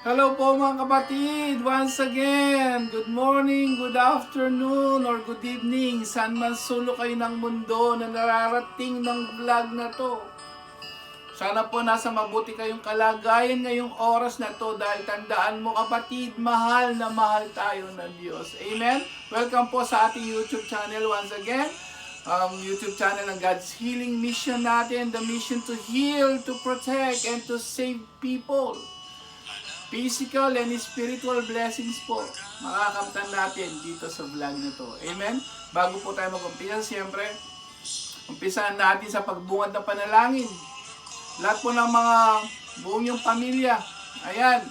Hello po mga kapatid, once again, good morning, good afternoon, or good evening, saan man sulok kayo ng mundo na nararating ng vlog na to. Sana po nasa mabuti kayong kalagayan ngayong oras na to dahil tandaan mo kapatid, mahal na mahal tayo ng Diyos. Amen? Welcome po sa ating YouTube channel once again. YouTube channel ng God's Healing Mission natin, the mission to heal, to protect, and to save people. Physical and spiritual blessings po makakamtan natin dito sa vlog na to. Amen? Bago po tayo mag-umpisa, siyempre, umpisahan natin sa pagbungad ng panalangin. Lahat po ng mga buong yung pamilya, ayan,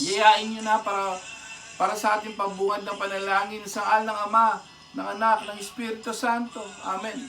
yayain nyo na para sa ating pagbungad ng panalangin sa ngalan ng Ama, ng Anak, ng Espiritu Santo. Amen.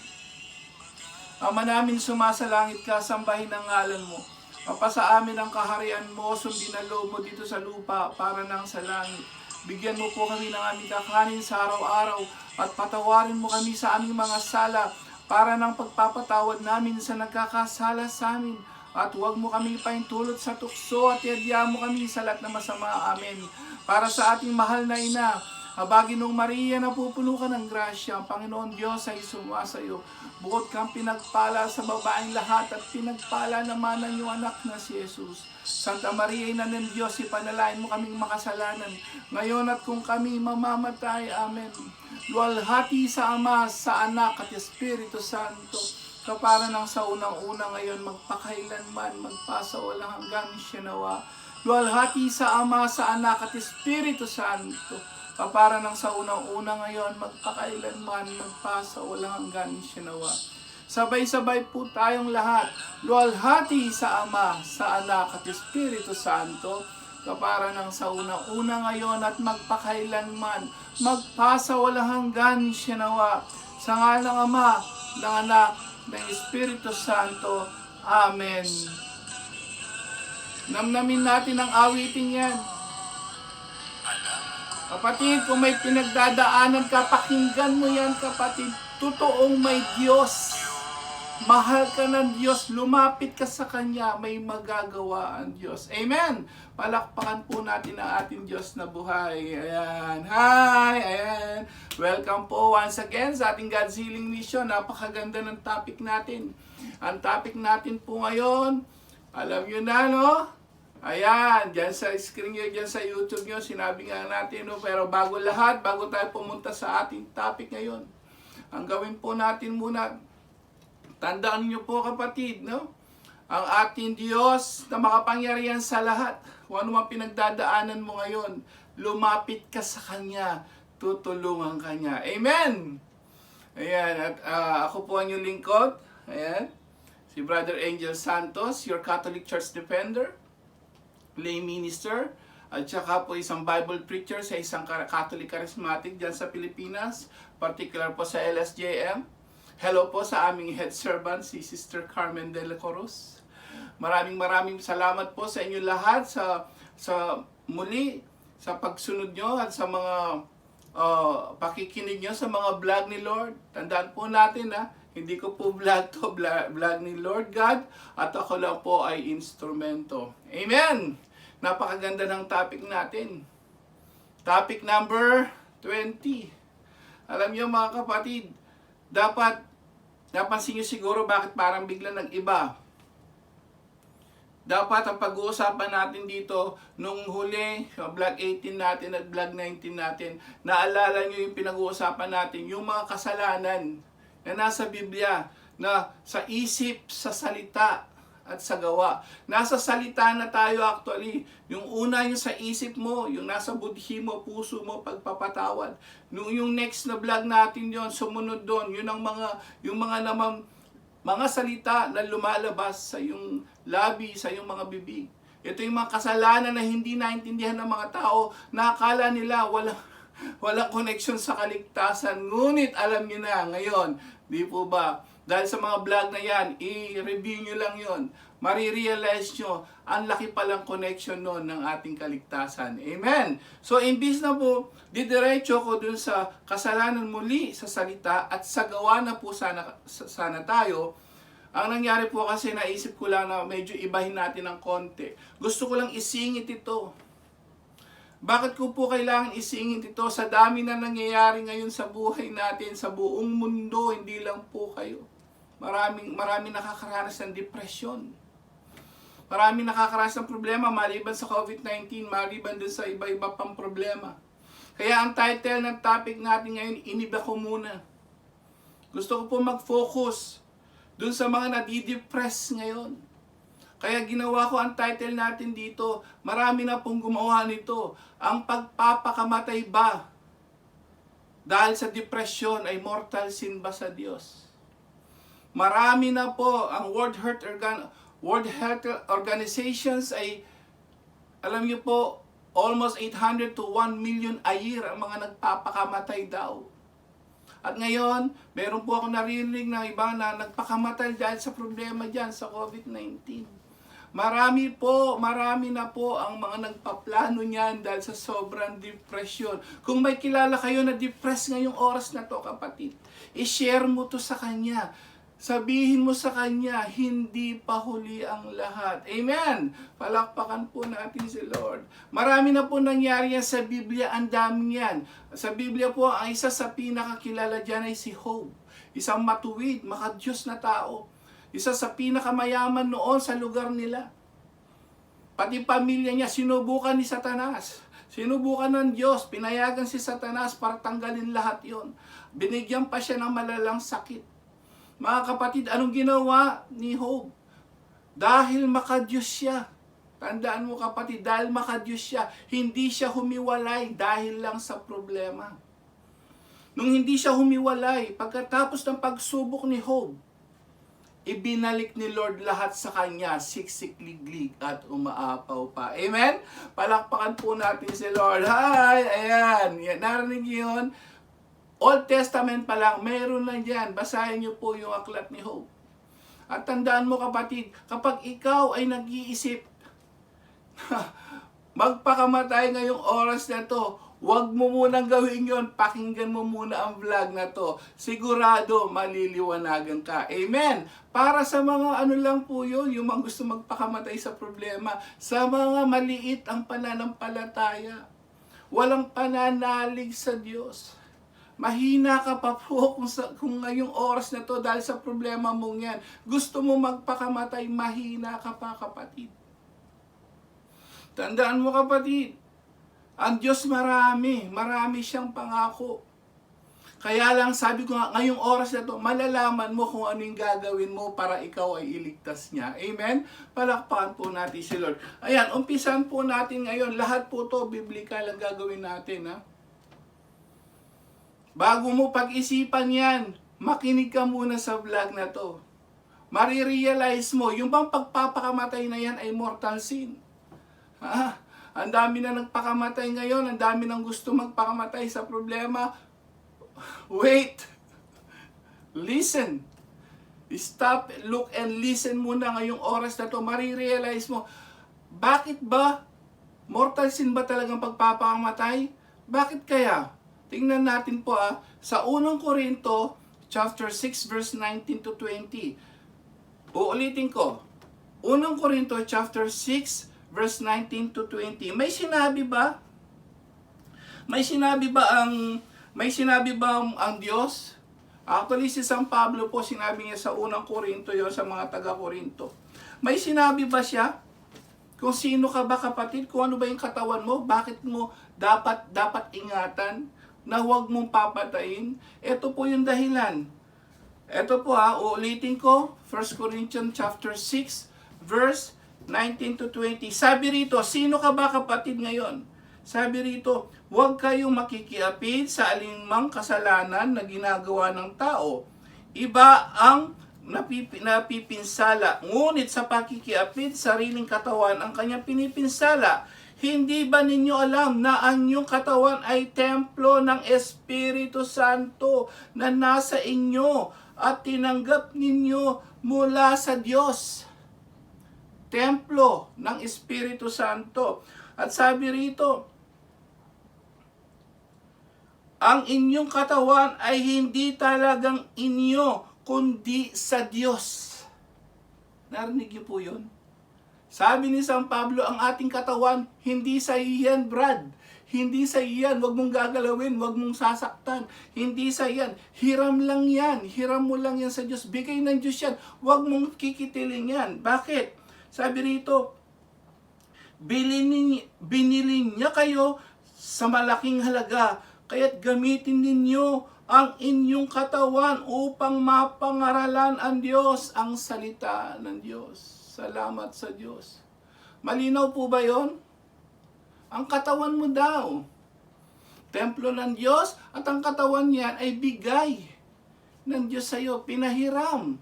Ama namin, sumasalangit ka, sambahin ang ngalan mo. Mapasa amin ang kaharian mo, sundin ang loob mo dito sa lupa para nang sa langit. Bigyan mo po kami ng aming kakanin sa araw-araw at patawarin mo kami sa aming mga sala para nang pagpapatawad namin sa nagkakasala sa amin. At huwag mo kami paintulot sa tukso at iadya mo kami sa lahat na masama. Amen. Para sa ating mahal na ina, Habaginong Maria, napupuno ka ng grasya, ang Panginoon Diyos ay sumasayo. Bukod kang pinagpala sa babaeng lahat at pinagpala naman ang iyong anak na si Jesus. Santa Maria, Ina ng Diyos, ipanalangin mo kaming makasalanan, ngayon at kung kami mamamatay. Amen. Luwalhati sa Ama, sa Anak at Espiritu Santo, kapara ng sa unang-una ngayon, magpakailanman, magpasa walang hanggan siya nawa. Luwalhati sa Ama, sa Anak at Espiritu Santo, kapara ng sa unang-una ngayon, magpakailanman, magpasa walang hanggan siya nawa. Sabay-sabay po tayong lahat. Luwalhati sa Ama, sa Anak at Espiritu Santo, kapara ng sa unang-una ngayon at magpakailanman, magpasa walang hanggan siya nawa. Sa ngalan ng Ama, ng Anak, ng Espiritu Santo. Amen. Namnamin natin ang awitin yan. Kapatid, kung may pinagdadaanan ka, pakinggan mo yan kapatid. Totoong may Diyos. Mahal ka ng Diyos. Lumapit ka sa Kanya. May magagawa ang Diyos. Amen. Palakpakan po natin ang ating Diyos na buhay. Ayan. Hi! Ayan. Welcome po once again sa ating God's Healing Mission. Napakaganda ng topic natin. Ang topic natin po ngayon, alam nyo na, no? Ayan, dyan sa screen nyo, dyan sa YouTube nyo, sinabi nga natin, no? Pero bago lahat, bago tayo pumunta sa ating topic ngayon, ang gawin po natin muna, tandaan nyo po kapatid, no? Ang ating Diyos na makapangyarihan sa lahat, kung ano man pinagdadaanan mo ngayon, lumapit ka sa Kanya, tutulungan Kanya. Amen! Ayan, at ako po ang inyong lingkod, ayan, si Brother Angel Santos, your Catholic Church Defender, lay minister, at saka po isang Bible preacher sa isang Catholic Charismatic dyan sa Pilipinas, particular po sa LSJM. Hello po sa aming head servant, si Sister Carmen de la Cruz. Maraming salamat po sa inyo lahat sa muli, sa pagsunod nyo at sa mga pakikinig nyo sa mga vlog ni Lord. Tandaan po natin hindi ko po vlog to, vlog ni Lord God, at ako lang po ay instrumento. Amen! Napakaganda ng topic natin. Topic number 20. Alam niyo mga kapatid, dapat napansin niyo siguro bakit parang bigla nag-iba. Dapat ang pag-uusapan natin dito nung huli, vlog 18 natin at vlog 19 natin, naalala niyo yung pinag-uusapan natin, yung mga kasalanan na nasa Biblia, na sa isip, sa salita, at sa gawa. Nasa salita na tayo actually. Yung una yung sa isip mo, yung nasa budhi mo, puso mo, pagpapatawad. Yung next na vlog natin yon, sumunod doon, yun ang mga salita na lumalabas sa yung labi, sa yung mga bibig. Ito yung mga kasalanan na hindi naintindihan ng mga tao, na akala nila walang connection sa kaligtasan. Ngunit alam niyo na ngayon, di po ba? Dahil sa mga vlog na yan, i-review nyo lang yon. Marirealize nyo, ang laki palang connection nun ng ating kaligtasan. Amen! So, imbis na po, didiretso ko dun sa kasalanan muli sa salita at sa gawa na po sana tayo, Ang nangyari po kasi naisip ko lang na medyo ibahin natin ng konti. Gusto ko lang isingit ito. Bakit ko po kailangan isingit ito? Sa dami na nangyayari ngayon sa buhay natin, sa buong mundo, hindi lang po kayo. Maraming nakakaranas ng depresyon. Maraming nakakaranas ng problema maliban sa COVID-19, maliban din sa iba-iba pang problema. Kaya ang title ng topic natin ngayon, iniba ko muna. Gusto ko po mag-focus dun sa mga nadidepress ngayon. Kaya ginawa ko ang title natin dito, marami na pong gumawa nito, ang pagpapakamatay ba dahil sa depression ay mortal sin ba sa Diyos? Marami na po ang World Health Organizations ay, alam niyo po, almost 800 to 1 million a year ang mga nagpapakamatay daw. At ngayon, meron po ako narinig na iba na nagpakamatay dahil sa problema dyan sa COVID-19. Marami na po ang mga nagpaplano niyan dahil sa sobrang depression. Kung may kilala kayo na depressed ngayong oras na to, kapatid, i-share mo to sa kanya. Sabihin mo sa kanya, hindi pa huli ang lahat. Amen! Palakpakan po natin si Lord. Marami na po nangyari yan sa Biblia, ang dami yan. Sa Biblia po, ang isa sa pinakakilala dyan ay si Job. Isang matuwid, makadiyos na tao. Isa sa pinakamayaman noon sa lugar nila. Pati pamilya niya, sinubukan ni Satanas. Sinubukan ng Diyos, pinayagan si Satanas para tanggalin lahat yon. Binigyan pa siya ng malalang sakit. Mga kapatid, anong ginawa ni Job? Dahil makadiyos siya. Tandaan mo kapatid, dahil makadiyos siya, hindi siya humiwalay dahil lang sa problema. Nung hindi siya humiwalay, pagkatapos ng pagsubok ni Job, ibinalik ni Lord lahat sa kanya, siksik-liglig at umaapaw pa. Amen? Palakpakan po natin si Lord. Hi! Ayan. Narinig yun? Old Testament pa lang, meron na dyan. Basahin niyo po yung aklat ni Job. At tandaan mo kapatid, kapag ikaw ay nag-iisip, magpakamatay ngayong oras na to, huwag mo munang gawin yon, pakinggan mo muna ang vlog na to. Sigurado, maliliwanagan ka. Amen! Para sa mga ano lang po yun, yung mga gusto magpakamatay sa problema, sa mga maliit ang pananampalataya. Walang pananalig sa Diyos. Mahina ka pa po kung ngayong oras na to dahil sa problema mong yan. Gusto mo magpakamatay, mahina ka pa kapatid. Tandaan mo kapatid, ang Diyos marami siyang pangako. Kaya lang sabi ko nga, ngayong oras na to, malalaman mo kung ano yung gagawin mo para ikaw ay iligtas niya. Amen? Palakpakan po natin si Lord. Ayan, umpisan po natin ngayon. Lahat po to, biblical ang gagawin natin. Ha? Bago mo pag-isipan yan, makinig ka muna sa vlog na to. Marirealize mo, yung bang pagpapakamatay na yan ay mortal sin. Ha? Ang dami na nagpakamatay ngayon, ang dami nang gusto magpakamatay sa problema. Wait! Listen! Stop, look, and listen muna ngayong oras na to. Marirealize mo, bakit ba? Mortal sin ba talagang pagpapakamatay? Bakit kaya? Tingnan natin po sa 1 Corinto chapter 6 verse 19 to 20. Uulitin ko. 1 Corinto chapter 6 verse 19 to 20. May sinabi ba ang Diyos? Actually si San Pablo po sinabi niya sa 1 Corinto yon sa mga taga-Corinto. May sinabi ba siya? Kung sino ka ba kapatid? Kung ano ba yung katawan mo? Bakit mo dapat ingatan na huwag mong papatayin? Ito po yung dahilan. Ito po uulitin ko, 1 Corinthians chapter 6, verse 19 to 20. Sabi rito, sino ka ba kapatid ngayon? Sabi rito, huwag kayong makikiapid sa alinmang kasalanan na ginagawa ng tao. Iba ang napipinsala. Ngunit sa pakikiapid, sariling katawan ang kanyang pinipinsala. Hindi ba ninyo alam na ang inyong katawan ay templo ng Espiritu Santo na nasa inyo at tinanggap ninyo mula sa Diyos? Templo ng Espiritu Santo. At sabi rito, ang inyong katawan ay hindi talagang inyo, kundi sa Diyos. Narinig niyo po yun? Sabi ni San Pablo, ang ating katawan, hindi sa iyan, Brad. Hindi sa iyan, wag mong gagalawin, wag mong sasaktan. Hindi sa iyan, hiram lang yan. Hiram mo lang yan sa Diyos. Bigay ng Diyos yan. Wag mong kikitilin yan. Bakit? Sabi rito, binili niya kayo sa malaking halaga. Kaya't gamitin ninyo ang inyong katawan upang mapangaralan ang Diyos, ang salita ng Diyos. Salamat sa Diyos. Malinaw po ba yon? Ang katawan mo daw, templo ng Diyos, at ang katawan niyan ay bigay ng Diyos sa iyo, pinahiram.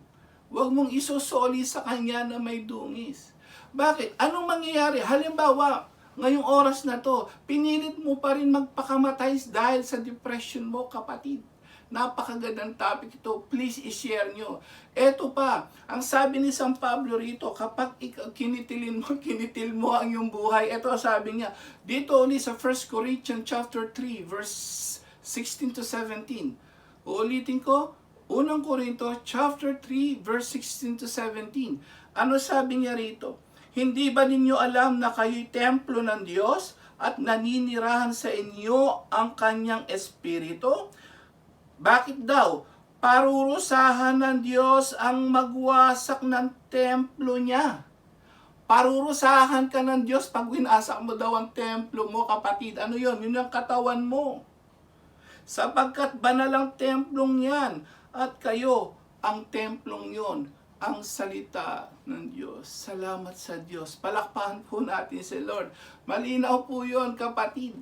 Huwag mong isusoli sa Kanya na may dungis. Bakit? Anong mangyayari? Halimbawa, ngayong oras na to, pinilit mo pa rin magpakamatay dahil sa depression mo, kapatid. Napakagandang topic ito. Please i-share nyo. Eto pa, ang sabi ni San Pablo rito, kapag kinitil mo ang iyong buhay, eto sabi niya, dito ulit sa 1 Corinthians chapter 3, verse 16 to 17. Uulitin ko, 1 Corinto chapter 3, verse 16 to 17. Ano sabi niya rito? Hindi ba ninyo alam na kayo'y templo ng Diyos at naninirahan sa inyo ang kanyang espiritu? Bakit daw? Parurusahan ng Diyos ang magwasak ng templo niya. Parurusahan ka ng Diyos pag winasak mo daw ang templo mo, kapatid. Ano yun? Yun ang katawan mo. Sapagkat banal ang templong yan at kayo ang templong yon, ang salita ng Diyos. Salamat sa Diyos. Palakpakan po natin si Lord. Malinaw po yun, kapatid.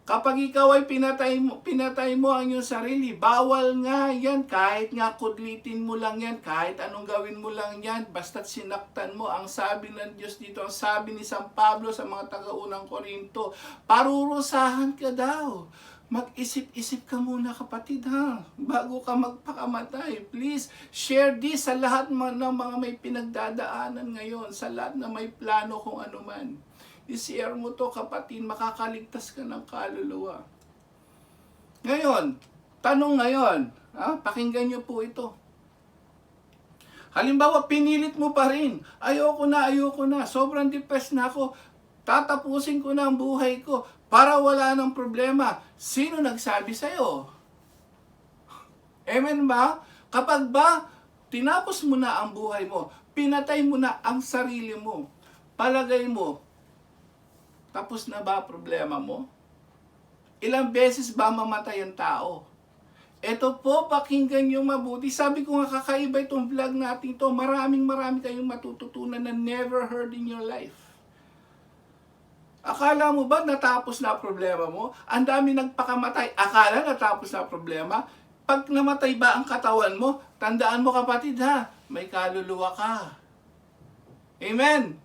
Kapag ikaw ay pinatay mo ang iyong sarili, bawal nga yan. Kahit nga kudlitin mo lang yan, kahit anong gawin mo lang yan, basta't sinaktan mo. Ang sabi ng Diyos dito, ang sabi ni San Pablo sa mga taga-unang Korinto, parurusahan ka daw. Mag-isip-isip ka muna, kapatid, ha? Bago ka magpakamatay. Please, share this sa lahat ng mga may pinagdadaanan ngayon, sa lahat na may plano kung ano man. I-share mo to, kapatid, makakaligtas ka ng kaluluwa. Ngayon, tanong ngayon, pakinggan nyo po ito. Halimbawa, pinilit mo pa rin, ayoko na, sobrang depressed na ako, tatapusin ko na ang buhay ko para wala ng problema. Sino nagsabi sa'yo? Amen ba? Kapag ba, tinapos mo na ang buhay mo, pinatay mo na ang sarili mo, palagay mo, tapos na ba problema mo? Ilang beses ba mamatay ang tao? Ito po, pakinggan nyo mabuti. Sabi ko nga, kakaiba itong vlog natin to. Maraming kayong matututunan na never heard in your life. Akala mo ba natapos na problema mo? Ang dami nagpakamatay. Akala natapos na problema? Pag namatay ba ang katawan mo, tandaan mo, kapatid, ha, may kaluluwa ka. Amen.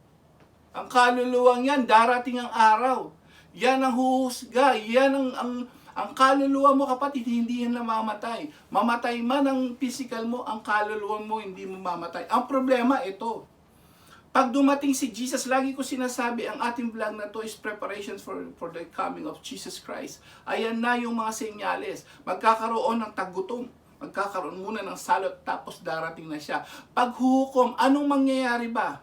Ang kaluluwang yan, darating ang araw. Yan ang huhusga. Yan ang kaluluwa mo, kapatid, hindi yan namamatay. Mamatay man ang physical mo, ang kaluluwa mo hindi mo mamatay. Ang problema, ito. Pag dumating si Jesus, lagi ko sinasabi, ang ating vlog na to is preparations for the coming of Jesus Christ. Ayan na yung mga senyales. Magkakaroon ng tagutom. Magkakaroon muna ng salot, tapos darating na siya. Paghuhukom, anong mangyayari ba?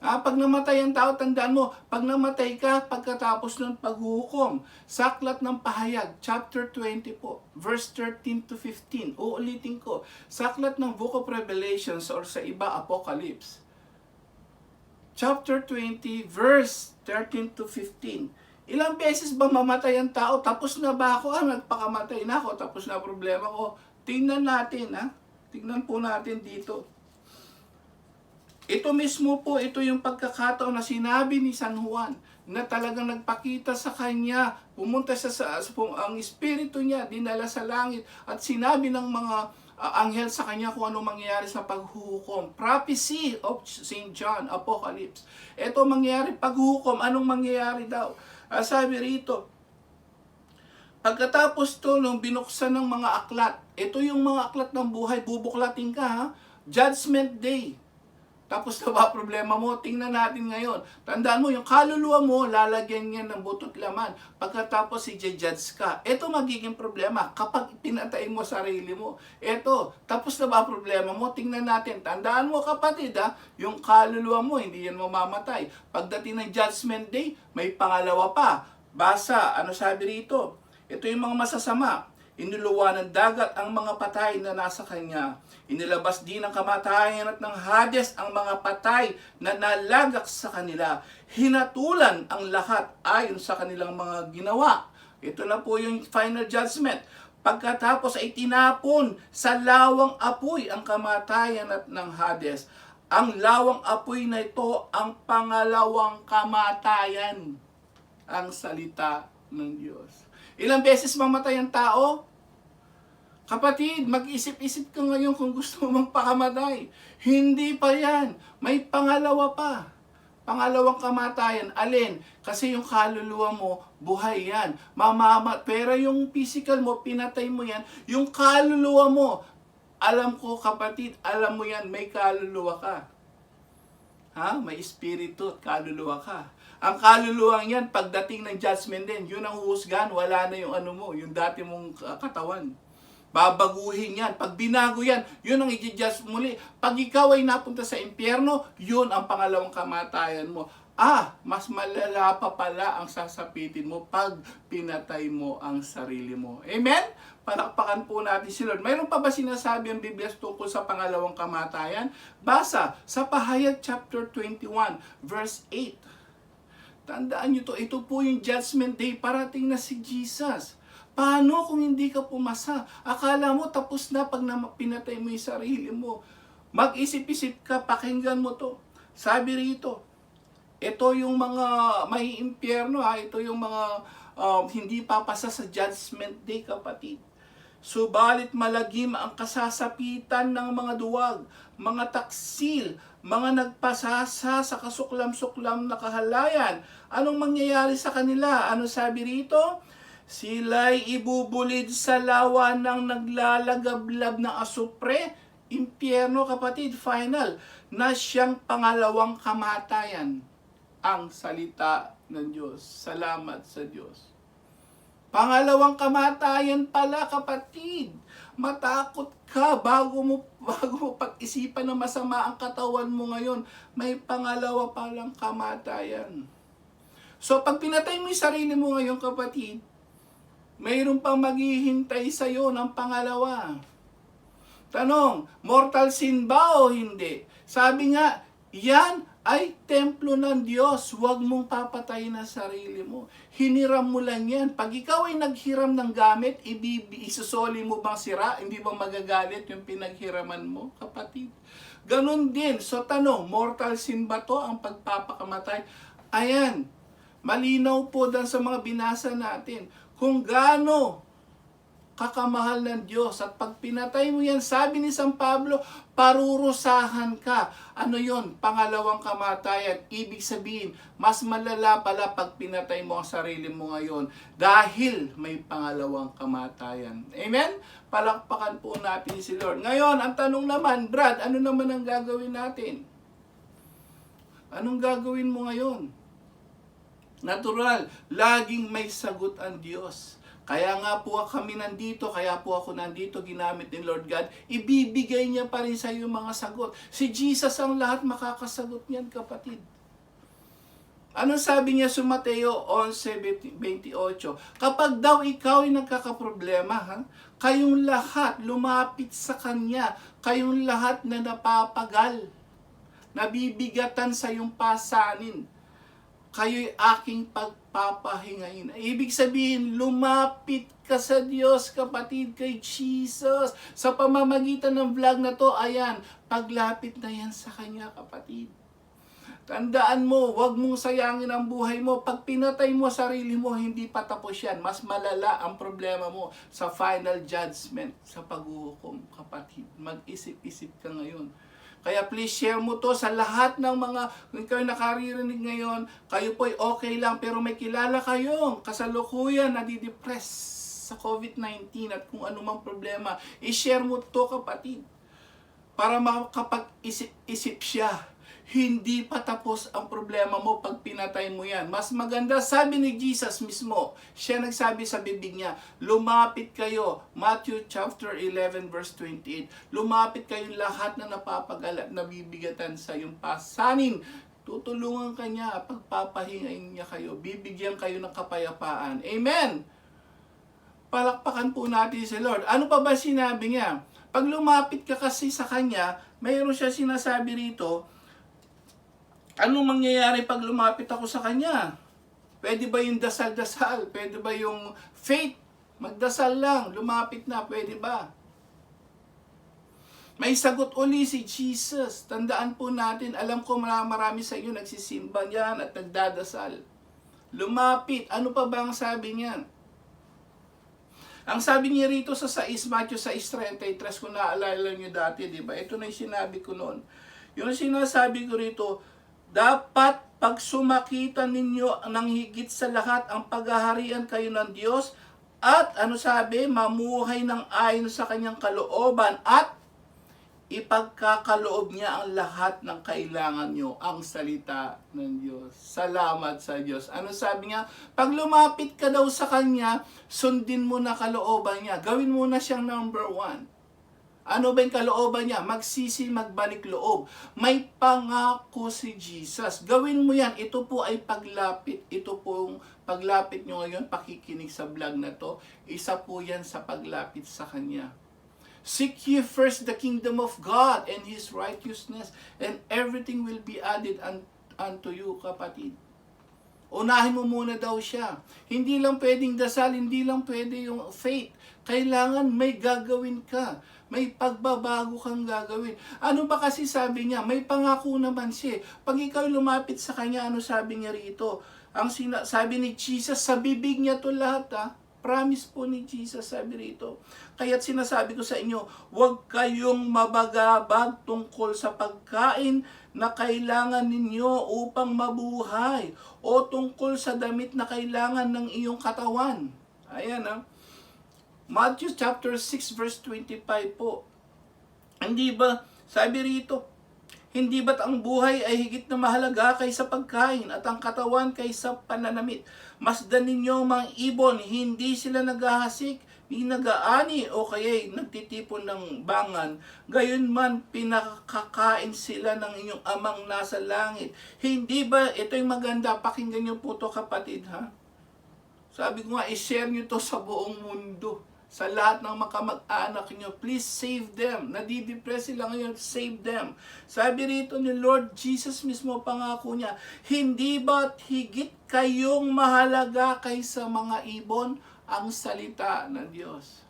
Pag namatay ang tao, tandaan mo, pag namatay ka, pagkatapos ng paghuhukom, saklat ng pahayag, chapter 20 po, verse 13 to 15. Uulitin ko, saklat ng Book of Revelations or sa iba, Apocalypse. Chapter 20, verse 13 to 15. Ilang beses ba mamatay ang tao? Tapos na ba ako? Nagpakamatay na ako. Tapos na problema ko. Tingnan natin, Tingnan po natin dito. Ito mismo po, ito yung pagkakataon na sinabi ni San Juan na talagang nagpakita sa kanya, pumunta sa ang espiritu niya, dinala sa langit at sinabi ng mga anghel sa kanya kung ano mangyayari sa paghuhukom. Prophecy of St. John, Apocalypse. Ito mangyayari, paghuhukom, anong mangyayari daw? Sabi rito, pagkatapos to, nung binuksan ng mga aklat, ito yung mga aklat ng buhay, bubuklatin ka, Judgment Day. Tapos na ba problema mo? Tingnan natin ngayon. Tandaan mo, yung kaluluwa mo, lalagyan niya ng butot laman. Pagkatapos i-judge ka. Ito magiging problema kapag pinatay mo sarili mo. Ito, tapos na ba problema mo? Tingnan natin. Tandaan mo kapatid yung kaluluwa mo, hindi yan mamamatay. Pagdating ng Judgment Day, may pangalawa pa. Basa, ano sabi rito? Ito yung mga masasama. Inuluwa ng dagat ang mga patay na nasa kanya. Inilabas din ng kamatayan at ng Hades ang mga patay na nalagak sa kanila. Hinatulan ang lahat ayon sa kanilang mga ginawa. Ito na po yung final judgment. Pagkatapos ay tinapon sa lawang apoy ang kamatayan at ng Hades. Ang lawang apoy na ito ang pangalawang kamatayan. Ang salita ng Diyos. Ilang beses mamatay ang tao? Kapatid, mag-isip-isip ka ngayon kung gusto mo magpakamatay. Hindi pa yan. May pangalawa pa. Pangalawang kamatayan. Alin? Kasi yung kaluluwa mo, buhay yan. Pero yung physical mo, pinatay mo yan. Yung kaluluwa mo, alam ko kapatid, alam mo yan, may kaluluwa ka. May espiritu at kaluluwa ka. Ang kaluluwang yan, pagdating ng judgment din, yun ang huhusgahan, wala na yung yung dati mong katawan. Babaguhin yan. Pag binago yan, yun ang i-judge muli. Pag ikaw ay napunta sa impyerno, yun ang pangalawang kamatayan mo. Mas malala pa pala ang sasapitin mo pag pinatay mo ang sarili mo. Amen? Palakpakan po natin si Lord. Mayroon pa ba sinasabi ang Biblia tungkol sa pangalawang kamatayan? Basa sa Pahayag chapter 21, verse 8. Tandaan nyo to, ito po yung judgment day, parating na si Jesus. Paano kung hindi ka pumasa? Akala mo tapos na pag pinatay mo yung sarili mo. Mag-isip-isip ka, pakinggan mo to. Sabi rito, ito yung mga may impyerno, ito yung mga hindi papasa sa judgment day, kapatid. Subalit malagim ang kasasapitan ng mga duwag, mga taksil, mga nagpasasa sa kasuklam-suklam na kahalayan. Anong mangyayari sa kanila? Ano sabi rito? Sila'y ibubulid sa lawa ng naglalagablab na asupre, impyerno kapatid, final, na siyang pangalawang kamatayan. Ang salita ng Diyos. Salamat sa Diyos. Pangalawang kamatayan pala kapatid. Matakot ka bago mo pag-isipan na masama ang katawan mo ngayon. May pangalawa palang kamatayan. So pag pinatay mo yung sarili mo ngayon kapatid, mayroon pang maghihintay sa iyo ng pangalawa. Tanong, mortal sin ba o hindi? Sabi nga, yan ay templo ng Diyos. Huwag mong papatayin ang sarili mo. Hiniram mo lang yan. Pag ikaw ay naghiram ng gamit, isusoli mo bang sira? Hindi bang magagalit yung pinaghiraman mo, kapatid? Ganon din. So tanong, mortal sin ba to ang pagpapakamatay? Ayan, malinaw po dan sa mga binasa natin kung gaano kakamahal ng Diyos. At pag pinatay mo yan, sabi ni San Pablo, parurusahan ka. Ano yon? Pangalawang kamatayan. Ibig sabihin, mas malala pala pag pinatay mo ang sarili mo ngayon dahil may pangalawang kamatayan. Amen? Palakpakan po natin si Lord. Ngayon, ang tanong naman, Brad, ano naman ang gagawin natin? Anong gagawin mo ngayon? Natural, laging may sagot ang Diyos. Kaya nga po kami nandito, kaya po ako nandito, ginamit ni Lord God, ibibigay niya pa rin sa iyo mga sagot. Si Jesus ang lahat makakasagot niyan, kapatid. Ano sabi niya sa Mateo 11:28? Kapag daw ikaw ay nagkakaproblema, kayong lahat lumapit sa Kanya, kayong lahat na napapagal, nabibigatan sa iyong pasanin, kayo'y aking pagpapahingain. Ibig sabihin, lumapit ka sa Diyos, kapatid, kay Jesus. Sa pamamagitan ng vlog na to, ayan, paglapit na yan sa Kanya, kapatid. Tandaan mo, huwag mong sayangin ang buhay mo. Pag pinatay mo sarili mo, hindi pa tapos yan. Mas malala ang problema mo sa final judgment, sa paghuhukom, kapatid. Mag-isip-isip ka ngayon. Kaya please share mo to sa lahat ng mga, kung kayo nakaririnig ngayon, kayo po'y okay lang, pero may kilala kayong kasalukuyan na didepress sa COVID-19 at kung anumang problema. I-share mo to, kapatid, para makapag-isip-isip siya. Hindi pa tapos ang problema mo pag pinatay mo yan. Mas maganda, sabi ni Jesus mismo, siya nagsabi sa bibig niya, lumapit kayo, Matthew chapter 11 verse 28, lumapit kayong lahat na napapagalat, nabibigatan sa iyong pasanin. Tutulungan ka niya, pagpapahingain niya kayo, bibigyan kayo ng kapayapaan. Amen! Palakpakan po natin si Lord. Ano pa ba sinabi niya? Pag lumapit ka kasi sa Kanya, mayroon siya sinasabi rito, anong mangyayari pag lumapit ako sa Kanya? Pwede ba yung dasal-dasal? Pwede ba yung faith? Magdasal lang, lumapit na, pwede ba? May sagot uli si Jesus. Tandaan po natin, alam ko marami sa inyo nagsisimba niyan at nagdadasal. Lumapit, ano pa ba ang sabi niyan? Ang sabi niya rito sa Matthew 6:33, kung naalala niyo dati, di ba? Ito na yung sinabi ko noon. Yung sinasabi ko rito, dapat pag sumakitan ninyo ng higit sa lahat ang paghaharian kayo ng Diyos at ano sabi, mamuhay ng ayon sa kanyang kalooban at ipagkakaloob niya ang lahat ng kailangan nyo, ang salita ng Diyos. Salamat sa Diyos. Ano sabi niya? Pag lumapit ka daw sa Kanya, sundin mo na kalooban niya. Gawin mo na siyang number 1. Ano ba yung kalooban niya? Magsisi, magbalik loob. May pangako si Jesus. Gawin mo yan. Ito po ay paglapit. Ito pong paglapit nyo ngayon, pakikinig sa vlog na to. Isa po yan sa paglapit sa Kanya. Seek ye first the kingdom of God and His righteousness, and everything will be added unto you, kapatid. Unahin mo muna daw siya. Hindi lang pwedeng dasal, hindi lang pwede yung faith. Kailangan may gagawin ka. May pagbabago kang gagawin. Ano ba kasi sabi niya? May pangako naman siya. Pag ikaw lumapit sa Kanya, ano sabi niya rito? Sabi ni Jesus, sa bibig niya to lahat Promise po ni Jesus, sabi rito. Kaya't sinasabi ko sa inyo, huwag kayong mabagabag tungkol sa pagkain na kailangan ninyo upang mabuhay o tungkol sa damit na kailangan ng iyong katawan. Ayan Matthew chapter 6 verse 25 po. Hindi ba, sabi rito, hindi ba't ang buhay ay higit na mahalaga kaysa pagkain at ang katawan kaysa pananamit? Masdan ninyo mga ibon, hindi sila naghahasik, hindi nag-aani o kaya'y nagtitipon ng bangan. Gayon man, pinakakain sila ng inyong amang nasa langit. Hindi ba, ito yung maganda, pakinggan niyo po to kapatid Sabi ko nga, i-share niyo to sa buong mundo. Sa lahat ng makamag-anak nyo, please save them. Nadidepress sila ngayon, save them. Sabi rito ni Lord Jesus mismo, pangako niya, hindi ba't higit kayong mahalaga kaysa mga ibon ang salita ng Diyos?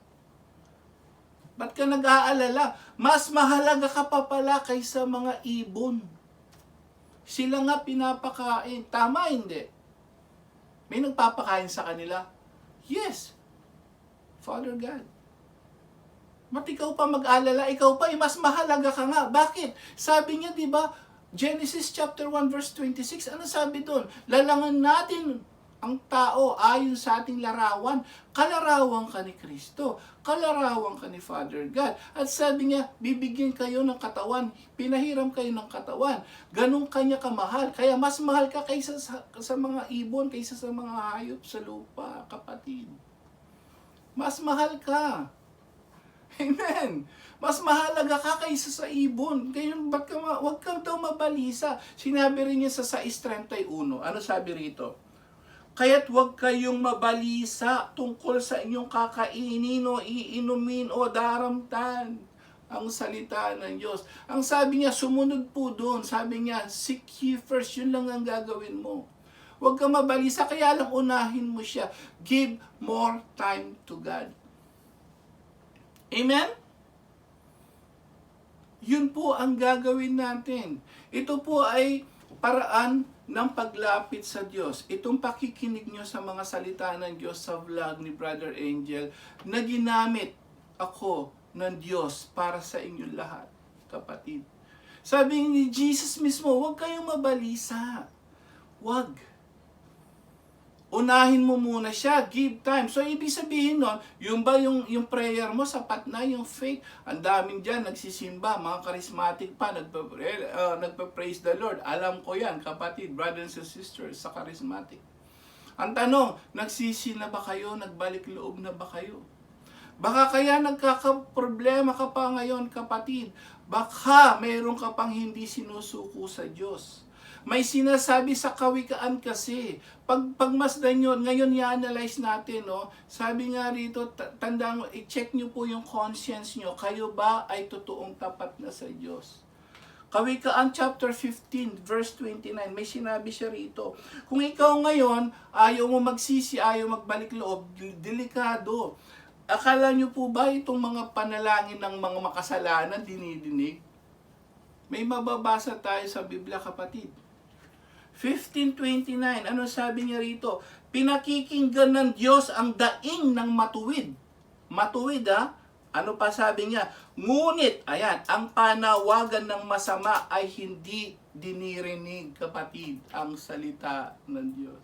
Ba't ka nag-aalala? Mas mahalaga ka pa pala kaysa mga ibon. Sila nga pinapakain. Tama, hindi? May nagpapakain sa kanila? Yes. Father God. Ba't ikaw pa mag-alala? Ikaw pa, mas mahalaga ka nga. Bakit? Sabi niya, di ba, Genesis chapter 1 verse 26, ano sabi doon? Lalangan natin ang tao ayon sa ating larawan. Kalarawan ka ni Kristo. Kalarawan ka ni Father God. At sabi niya, bibigyan kayo ng katawan. Pinahiram kayo ng katawan. Ganun kanya kamahal. Kaya mas mahal ka kaysa sa mga ibon, kaysa sa mga hayop sa lupa, kapatid. Mas mahal ka. Amen. Mas mahalaga ka kaysa sa ibon. Kaya wag ka daw mabalisa. Sinabi rin niya sa 6:31. Ano sabi rito? Kaya't wag kayong mabalisa tungkol sa inyong kakainin o iinumin o daramtan ang salita ng Diyos. Ang sabi niya, sumunod po doon. Sabi niya, seek ye first. Yun lang ang gagawin mo. Huwag kang mabalisa, kaya lang unahin mo siya. Give more time to God. Amen? Yun po ang gagawin natin. Ito po ay paraan ng paglapit sa Diyos. Itong pakikinig nyo sa mga salita ng Diyos sa vlog ni Brother Angel na ginamit ako ng Diyos para sa inyong lahat, kapatid. Sabi ni Jesus mismo, huwag kayong mabalisa. Huwag. Unahin mo muna siya, give time. So, ibig sabihin nun, yung ba yung prayer mo, sapat na yung faith. Ang daming dyan, nagsisimba, mga charismatic pa, nagpa-praise the Lord. Alam ko yan, kapatid, brothers and sisters, sa charismatic. Ang tanong, nagsisi na ba kayo? Nagbalik loob na ba kayo? Baka kaya nagkakaproblema ka pa ngayon, kapatid. Baka mayroon ka pang hindi sinusuko sa Diyos. May sinasabi sa kawikaan kasi, pagmasdan nyo, ngayon i-analyze natin, no? Sabi nga rito, tandaan mo, i-check nyo po yung conscience nyo, kayo ba ay totoong tapat na sa Diyos? Kawikaan chapter 15, verse 29, may sinabi siya rito, kung ikaw ngayon, ayaw mo magsisi, ayaw magbalik loob, delikado. Akala nyo po ba itong mga panalangin ng mga makasalanan, dinidinig? May mababasa tayo sa Biblia, kapatid. 15:29, ano sabi niya rito? Pinakikinggan ng Diyos ang daing ng matuwid. Matuwid, ha? Ano pa sabi niya? Ngunit, ayan, ang panawagan ng masama ay hindi dinirinig, kapatid, ang salita ng Diyos.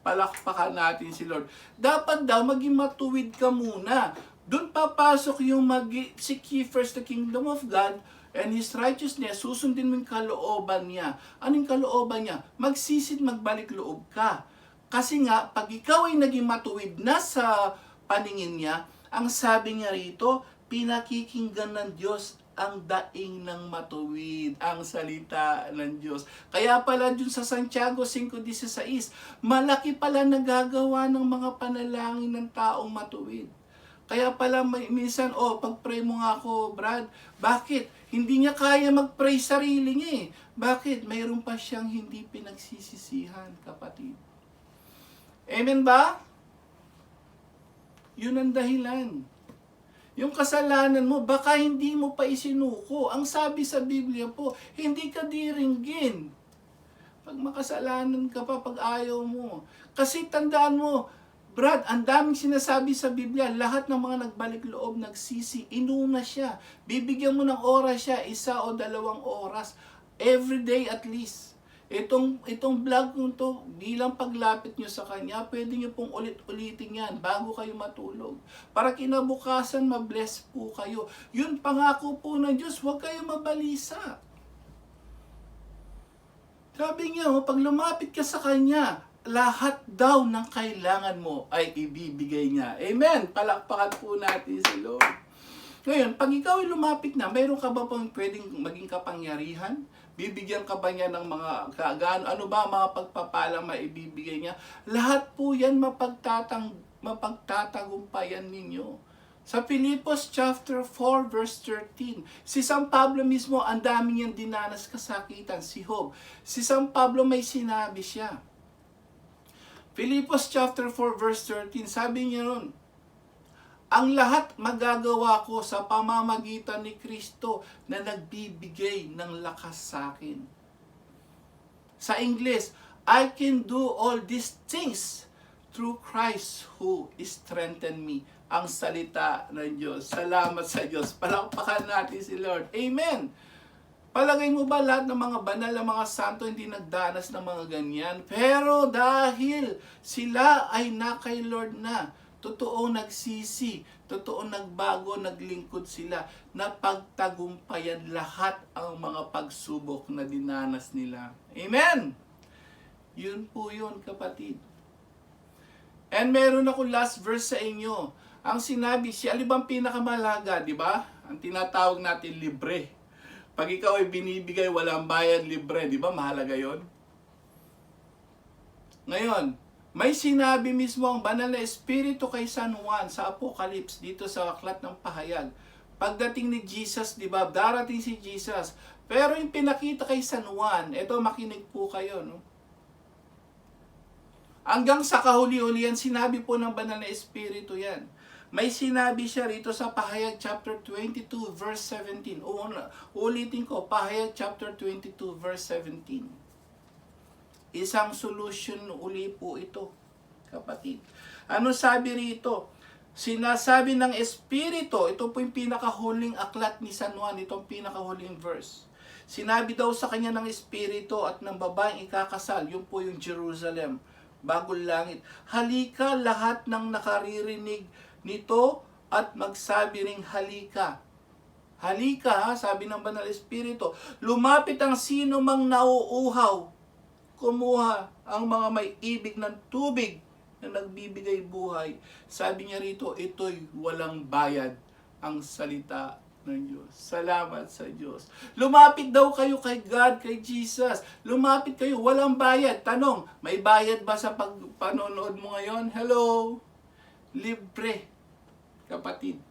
Palakpakan natin si Lord. Dapat daw maging matuwid ka muna. Doon papasok yung seek ye first the kingdom of God and His righteousness, susundin mo yung kalooban niya. Anong kalooban niya? Magsisid, magbalik loob ka. Kasi nga, pag ikaw ay naging matuwid na sa paningin niya, ang sabi niya rito, pinakikinggan ng Diyos ang daing ng matuwid, ang salita ng Diyos. Kaya pala dun sa Santiago 5:16, malaki pala nagagawa ng mga panalangin ng taong matuwid. Kaya pala minsan, pag-pray mo nga ako, Brad, bakit? Hindi niya kaya mag-pray sarili niya eh. Bakit? Mayroon pa siyang hindi pinagsisisihan, kapatid. Amen ba? Yun ang dahilan. Yung kasalanan mo, baka hindi mo pa isinuko. Ang sabi sa Biblia po, hindi ka diringgin. Pag makasalanan ka pa, pag ayaw mo. Kasi tandaan mo, Brad, ang daming sinasabi sa Biblia, lahat ng mga nagbalik loob, nagsisi, inuna siya. Bibigyan mo ng oras siya, 1 o 2 oras. Every day at least. Itong vlog nyo to, bilang paglapit nyo sa Kanya, pwede nyo pong ulit-ulitin yan bago kayo matulog. Para kinabukasan, mabless po kayo. Yun pangako po ng Diyos, huwag kayo mabalisa. Sabi niya, pag lumapit ka sa Kanya, lahat daw ng kailangan mo ay ibibigay niya. Amen! Palakpakan po natin si Lord. Ngayon, pag ikaw ay lumapit na, mayroon ka ba pang pwedeng maging kapangyarihan? Bibigyan ka ba niya ng mga, ano ba mga pagpapala maibibigay niya? Lahat po yan mapagtatagumpayan ninyo. Sa Filipos chapter 4 verse 13, si San Pablo mismo, ang dami niyang dinanas kasakitan, si Job. Si San Pablo may sinabi siya. Filipos chapter 4 verse 13, sabi niya ron, ang lahat magagawa ko sa pamamagitan ni Kristo na nagbibigay ng lakas sa akin. Sa English, I can do all these things through Christ who strengthened me. Ang salita ng Diyos. Salamat sa Diyos. Palakpakan natin si Lord. Amen! Palagay mo ba lahat ng mga banal na mga santo hindi nagdanas ng mga ganyan? Pero dahil sila ay na kay Lord na, totoo nagsisi, totoo nagbago, naglingkod sila, napagtagumpayan lahat ang mga pagsubok na dinanas nila. Amen! Yun po yun, kapatid. And meron ako last verse sa inyo. Ang sinabi, si alibang pinakamalaga, di ba? Ang tinatawag natin libre. Pag ikaw ay binibigay, walang bayad, libre, di ba? Mahalaga yon. Ngayon, may sinabi mismo ang banal na Espiritu kay San Juan sa Apocalypse, dito sa Aklat ng Pahayag. Pagdating ni Jesus, di ba? Darating si Jesus. Pero yung pinakita kay San Juan, eto makinig po kayo, no? Hanggang sa kahuli-hulihan, sinabi po ng banal na Espiritu yan. May sinabi siya rito sa Pahayag chapter 22 verse 17. Ulitin ko, Pahayag chapter 22 verse 17. Isang solution uli po ito, kapatid. Ano sabi rito? Sinasabi ng Espiritu, ito po yung pinakahuling aklat ni San Juan, itong pinakahuling verse. Sinabi daw sa kanya ng Espiritu at ng babaeng ikakasal, yun po yung Jerusalem. bagong langit. Halika lahat ng nakaririnig nito at magsabi ring halika. Halika, ha, sabi ng Banal Espiritu. Lumapit ang sino mang nauuhaw. Kumuha ang mga may ibig ng tubig na nagbibigay buhay. Sabi niya rito, ito'y walang bayad ang salita ng Diyos. Salamat sa Diyos. Lumapit daw kayo kay God, kay Jesus. Lumapit kayo, walang bayad. Tanong, may bayad ba sa panonood mo ngayon? Hello? Libre, kapatid.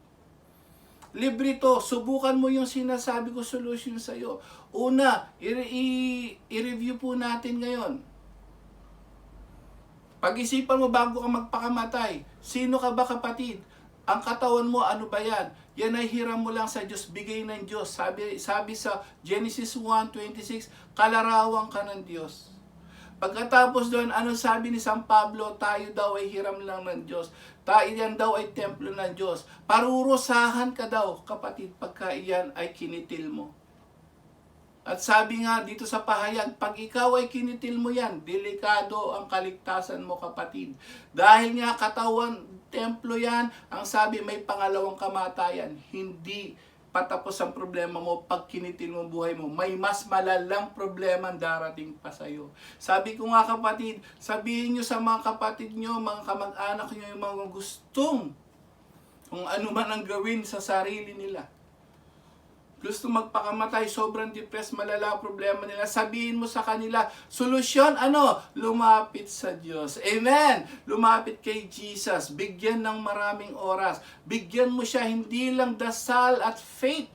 Libre to. Subukan mo yung sinasabi ko solution sa'yo. Una, i-review po natin ngayon. Pag-isipan mo bago ka magpakamatay. Sino ka ba, kapatid? Ang katawan mo, ano ba yan? Yan ay hiram mo lang sa Diyos, bigay ng Diyos. Sabi sa Genesis 1:26, kalarawan ka ng Diyos. Pagkatapos doon, ano sabi ni San Pablo? Tayo daw ay hiram lang ng Diyos. Tayo yan daw ay templo ng Diyos. Parurusahan ka daw, kapatid, pagka iyan ay kinitil mo. At sabi nga dito sa pahayag, pag ikaw ay kinitil mo yan, delikado ang kaligtasan mo, kapatid. Dahil nga katawan, templo yan, ang sabi may pangalawang kamatayan. Hindi patapos ang problema mo pag kinitil mo buhay mo. May mas malalang problema ang darating pa sa'yo. Sabi ko nga, kapatid, sabihin nyo sa mga kapatid nyo, mga kamag-anak nyo, yung mga gustong kung ano man ang gawin sa sarili nila. Gusto magpakamatay, sobrang depressed, malala problema nila. Sabihin mo sa kanila, solusyon, ano? Lumapit sa Diyos. Amen! Lumapit kay Jesus. Bigyan ng maraming oras. Bigyan mo siya hindi lang dasal at faith.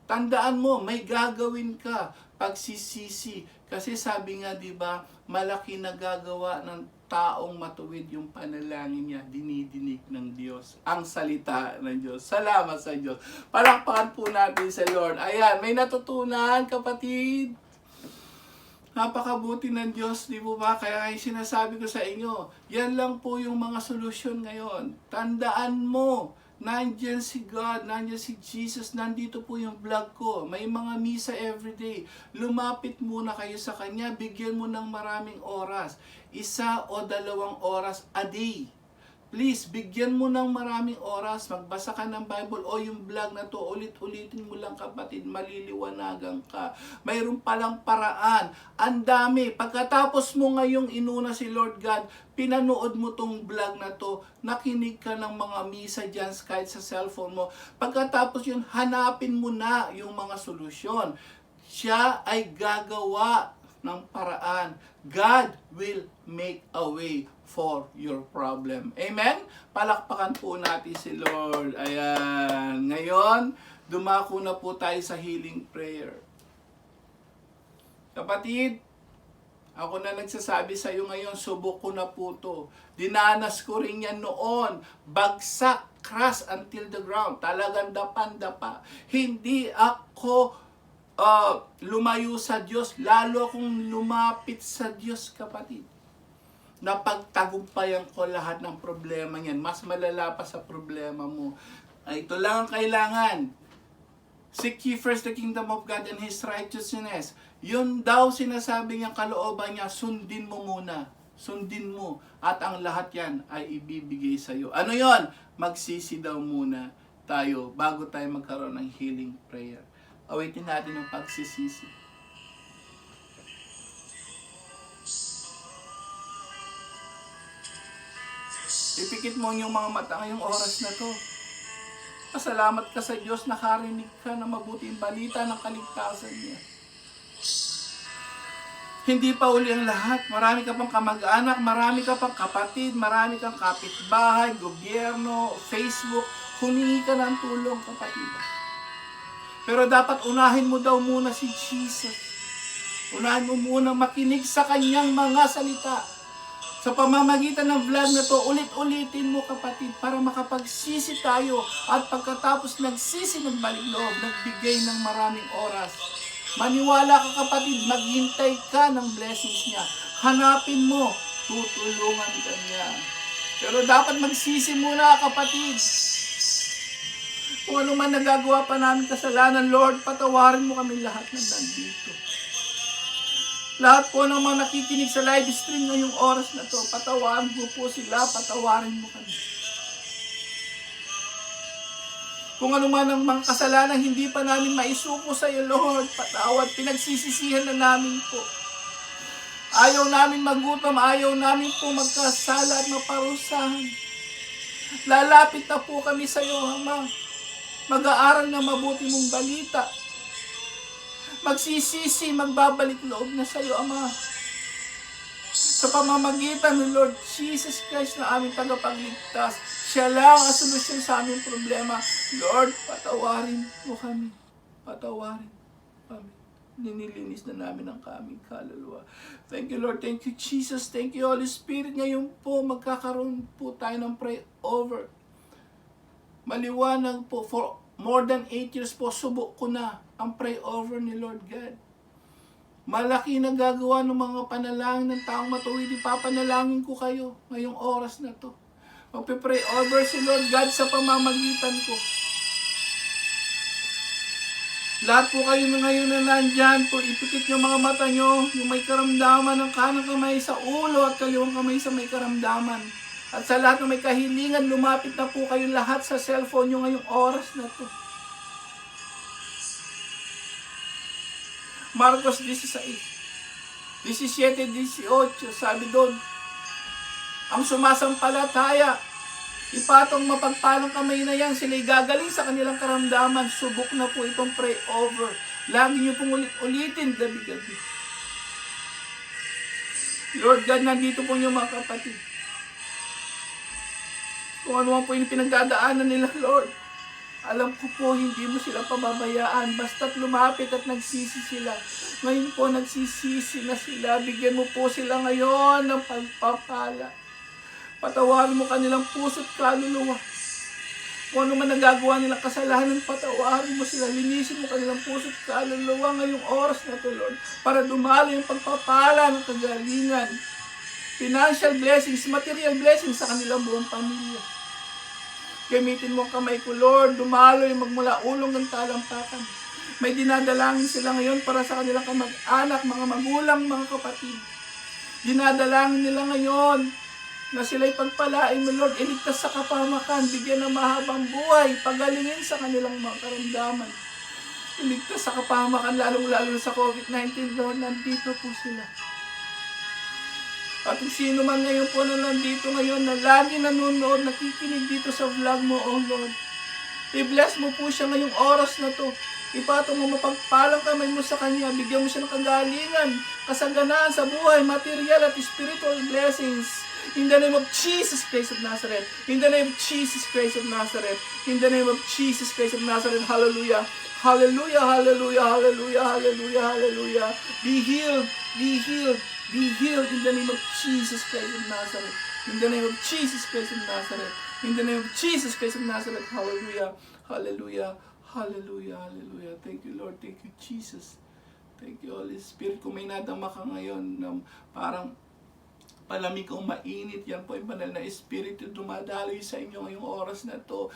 Tandaan mo, may gagawin ka. Pagsisisi. Kasi sabi nga, di ba, malaki na gagawa ng taong matuwid yung panalangin niya, dinidinig ng Diyos. Ang salita ng Diyos. Salamat sa Diyos. Palakpakan po natin sa Lord. Ayan, may natutunan, kapatid. Napakabuti ng Diyos, di po ba? Kaya sinasabi ko sa inyo, yan lang po yung mga solusyon ngayon. Tandaan mo, nandiyan si God, nandiyan si Jesus, nandito po yung vlog ko. May mga misa everyday. Lumapit muna kayo sa Kanya, bigyan mo ng maraming oras. 1 o 2 oras a day. Please, bigyan mo ng maraming oras, magbasa ka ng Bible o yung vlog na to, ulit-ulitin mo lang, kapatid, maliliwanagan ka. Mayroon palang paraan. Ang dami. Pagkatapos mo ngayong inuna si Lord God, pinanood mo tong vlog na to, nakinig ka ng mga misa dyan kahit sa cellphone mo. Pagkatapos yun, hanapin mo na yung mga solusyon. Siya ay gagawa ng paraan. God will make a way for your problem. Amen? Palakpakan po natin si Lord. Ayan. Ngayon, dumako na po tayo sa healing prayer. Kapatid, ako na nagsasabi sa iyo ngayon, subok ko na po to. Dinanas ko rin yan noon. Bagsak, crash until the ground. Talagang dapan-dapa. Hindi ako lumayo sa Diyos, lalo akong lumapit sa Diyos, kapatid. Napagtagumpayan ko lahat ng problema niyan. Mas malala pa sa problema mo. Ito lang ang kailangan. Seek ye first the kingdom of God and His righteousness. Yun daw sinasabi niyang kalooban niya, sundin mo muna. Sundin mo. At ang lahat yan ay ibibigay sa iyo. Ano yon? Magsisi daw muna tayo bago tayo magkaroon ng healing prayer. Awitin natin ang pagsisisi. Ipikit mo yung mga mata ngayong oras na to. Pasalamat ka sa Diyos, nakarinig ka ng mabuting balita ng kaligtasan niya. Hindi pa uli ang lahat. Marami ka pang kamag-anak, marami ka pang kapatid, marami kang kapitbahay, gobyerno, Facebook. Humingi ka ng tulong, kapatid. Pero dapat unahin mo daw muna si Jesus. Unahin mo muna makinig sa kanyang mga salita. Sa pamamagitan ng vlog na to, ulit-ulitin mo, kapatid, para makapagsisi tayo. At pagkatapos nagsisi, nagbalik loob, nagbigay ng maraming oras. Maniwala ka, kapatid, maghintay ka ng blessings niya. Hanapin mo, tutulungan ka niya. Pero dapat magsisi muna, kapatid. Kung ano man nagagawa pa namin kasalanan, Lord, patawarin mo kami lahat ng nandito. Lahat po ng mga nakikinig sa live stream ngayong oras na to, patawarin mo po sila, patawarin mo kami. Kung ano man ang mga kasalanan hindi pa namin maisuko sa iyo, Lord, patawad, pinagsisisihan na namin po. Ayaw namin magutom, ayaw namin po magkasala at maparusahan. Lalapit na po kami sa iyo, Ama. Mag-aaral na mabuti mong balita. Magsisisi, magbabalik loob na sa iyo, Ama. Sa pamamagitan ng Lord Jesus Christ na aming tagapagligtas, siya lang ang solusyon sa aming problema. Lord, patawarin mo kami. Patawarin kami. Ninilinis na namin ang kaming kaluluwa. Thank you, Lord. Thank you, Jesus. Thank you, Holy Spirit. Ngayon po, magkakaroon po tayo ng pray over. Maliwanag po, for more than 8 years po, subok ko na ang pray over ni Lord God. Malaki na gagawa ng mga panalangin ng taong matuwid. Ipapanalangin ko kayo ngayong oras na to. Magpipray over si Lord God sa pamamagitan ko. Lahat po kayo na ngayon na nandyan po, ipikit yung mga mata nyo, yung may karamdaman ng kanang kamay sa ulo at kaliwang kamay sa may karamdaman. At sa lahat ng may kahilingan, lumapit na po kayo lahat sa cellphone nyo ngayong oras na to. Marcos 16, 17, 18, sabi doon, ang sumasampalataya, ipatong mapagpalang kamay na yan, sila'y gagaling sa kanilang karamdaman. Subok na po itong pray over. Lagi nyo pong ulit-ulitin gabi-gabi. Lord God, nandito po yung mga kapatid. Kung ano man po yung pinagdadaanan nila, Lord, alam ko po, hindi mo sila pababayaan. Basta't lumapit at nagsisi sila. Ngayon po, nagsisisi na sila. Bigyan mo po sila ngayon ng pagpapala. Patawarin mo kanilang puso't kaluluwa. Kung ano man nagagawa nilang kasalanan, patawarin mo sila. Linisin mo kanilang puso't kaluluwa ngayong oras na to, Lord. Para dumalo yung pagpapala ng kagalingan. Financial blessings, material blessings sa kanilang buong pamilya. Gamitin mo kamay ko, Lord, dumalo yung magmula ulong ng talampakan. May dinadalangin sila ngayon para sa kanilang kamag-anak, mga magulang, mga kapatid. Dinadalangin nila ngayon na sila'y pagpalain mo, Lord, iligtas sa kapahamakan, bigyan ng mahabang buhay, pagalingin sa kanilang mga karamdaman. Iligtas sa kapahamakan, lalong-lalo sa COVID-19, Lord, nandito po sila. At kung sino man ngayon po na nandito ngayon na lagi nanonood, nakikinig dito sa vlog mo, oh Lord. I-bless mo po siya ngayong oras na to. Ipatong mo mapagpalang kamay mo sa kanya. Bigyan mo siya ng kagalingan, kasaganaan sa buhay, material at spiritual blessings. In the name of Jesus Christ of Nazareth. In the name of Jesus Christ of Nazareth. In the name of Jesus Christ of Nazareth. Hallelujah. Hallelujah, hallelujah, hallelujah, hallelujah, hallelujah. Be healed, be healed. Be healed in the name of Jesus Christ of Nazareth. In the name of Jesus Christ of Nazareth. In the name of Jesus Christ of Nazareth. Hallelujah. Hallelujah. Hallelujah. Hallelujah. Thank you, Lord. Thank you, Jesus. Thank you, Holy Spirit. Kung may nadama ka ngayon na parang palamig o mainit, yan po yung banal na Espiritu dumadaloy sa inyo ngayong oras na to.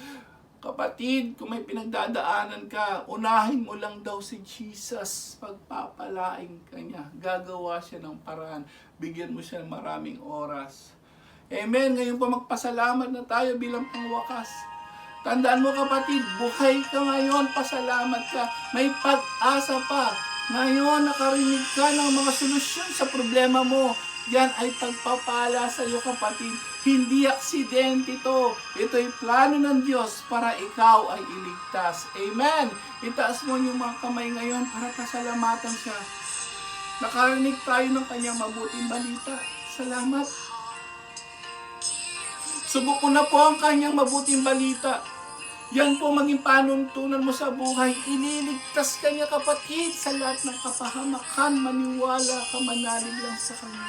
Kapatid, kung may pinagdadaanan ka, unahin mo lang daw si Jesus. Pagpapalaing ka niya. Gagawa siya ng paraan. Bigyan mo siya ng maraming oras. Amen. Ngayon po magpasalamat na tayo bilang pangwakas. Tandaan mo kapatid, buhay ka ngayon, pasalamat ka. May pag-asa pa. Ngayon nakarinig ka ng mga solusyon sa problema mo. Yan ay pagpapala sa iyo kapatid. Hindi aksidente ito. Ito'y plano ng Diyos para ikaw ay iligtas. Amen. Itaas mo yung mga kamay ngayon para pasalamatan siya. Nakarinig tayo ng kanyang mabuting balita. Salamat. Subok ko na po ang kanyang mabuting balita. Yan po maging panuntunan mo sa buhay. Ililigtas ka niya kapatid sa lahat ng kapahamakan. Maniwala ka, manalig lang sa kanya.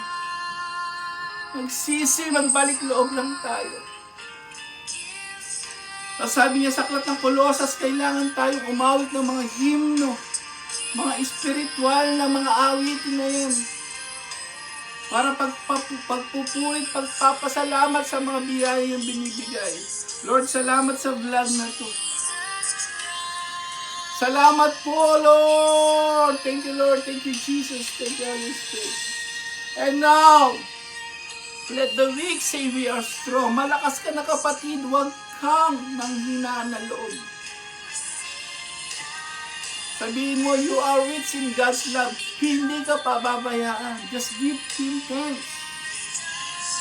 Magsisi, magbalik loob lang tayo. Sabi niya sa aklat ng Kolosas, kailangan tayong umawit ng mga himno, mga espiritual na mga awitin na yan. Para pagpupulit, pagpapasalamat sa mga biyaya yung binibigay. Lord, salamat sa vlog na to. Salamat po, Lord. Thank you, Lord. Thank you, Jesus. Thank you, Holy Spirit. And now, let the weak say we are strong. Malakas ka na kapatid, huwag kang nanghinaan na loob. Sabihin mo, you are rich in God's love. Hindi ka pababayaan. Just give Him thanks.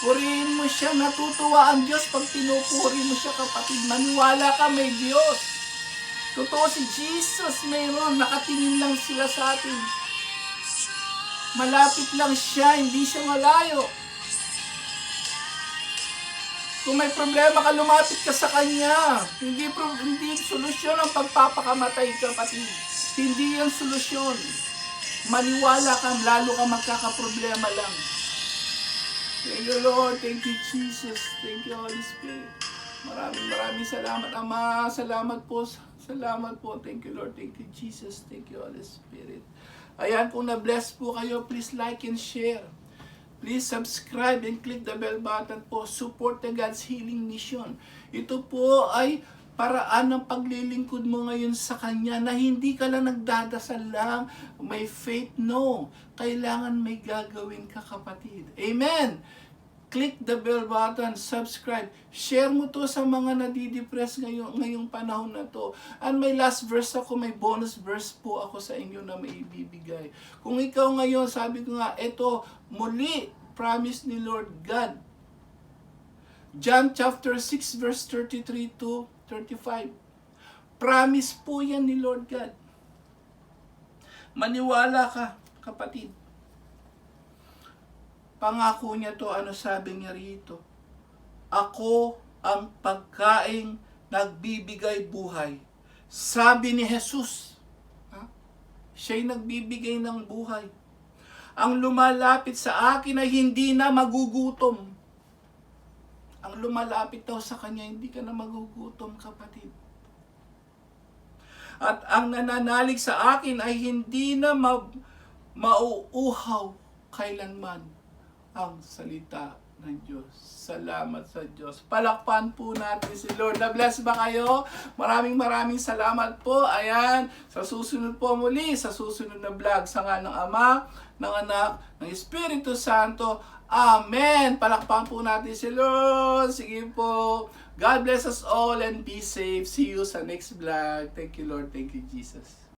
Purihin mo siya, natutuwa ang Diyos pag pinupuri mo siya kapatid. Maniwala ka, may Diyos. Totoo si Jesus mayroon, nakatingin lang sila sa atin. Malapit lang siya, hindi siya malayo. Kung may problema ka, lumapit ka sa Kanya. Hindi solusyon ang pagpapakamatay, kapatid. Hindi yan solusyon. Maniwala ka, lalo ka magkakaproblema lang. Thank you, Lord. Thank you, Jesus. Thank you, Holy Spirit. Maraming salamat, Ama. Salamat po. Salamat po. Thank you, Lord. Thank you, Jesus. Thank you, Holy Spirit. Ayan, kung na-bless po kayo, please like and share. Please subscribe and click the bell button po. Support the God's Healing Mission. Ito po ay paraan ng paglilingkod mo ngayon sa Kanya na hindi ka lang nagdadasal lang, may faith. No. Kailangan may gagawin ka, kapatid. Amen. Click the bell button, subscribe, share mo to sa mga nadidepress ngayong panahon na to. And may last verse ako, may bonus verse po ako sa inyo na may ibibigay. Kung ikaw ngayon, sabi ko nga, ito, muli, promise ni Lord God. John chapter 6 verse 33 to 35. Promise po yan ni Lord God. Maniwala ka, kapatid. Pangako niya to, ano sabi niya rito? Ako ang pagkaing nagbibigay buhay. Sabi ni Jesus. Siya'y nagbibigay ng buhay. Ang lumalapit sa akin ay hindi na magugutom. Ang lumalapit daw sa Kanya, hindi ka na magugutom, kapatid. At ang nananalig sa akin ay hindi na mauuhaw kailanman. Ang salita ng Diyos. Salamat sa Diyos. Palakpan po natin si Lord. Na-bless ba kayo? Maraming salamat po. Ayan, sa susunod po muli, sa susunod na vlog, sa nga ng Ama, ng Anak, ng Espiritu Santo. Amen. Palakpan po natin si Lord. Sige po. God bless us all and be safe. See you sa next vlog. Thank you, Lord. Thank you, Jesus.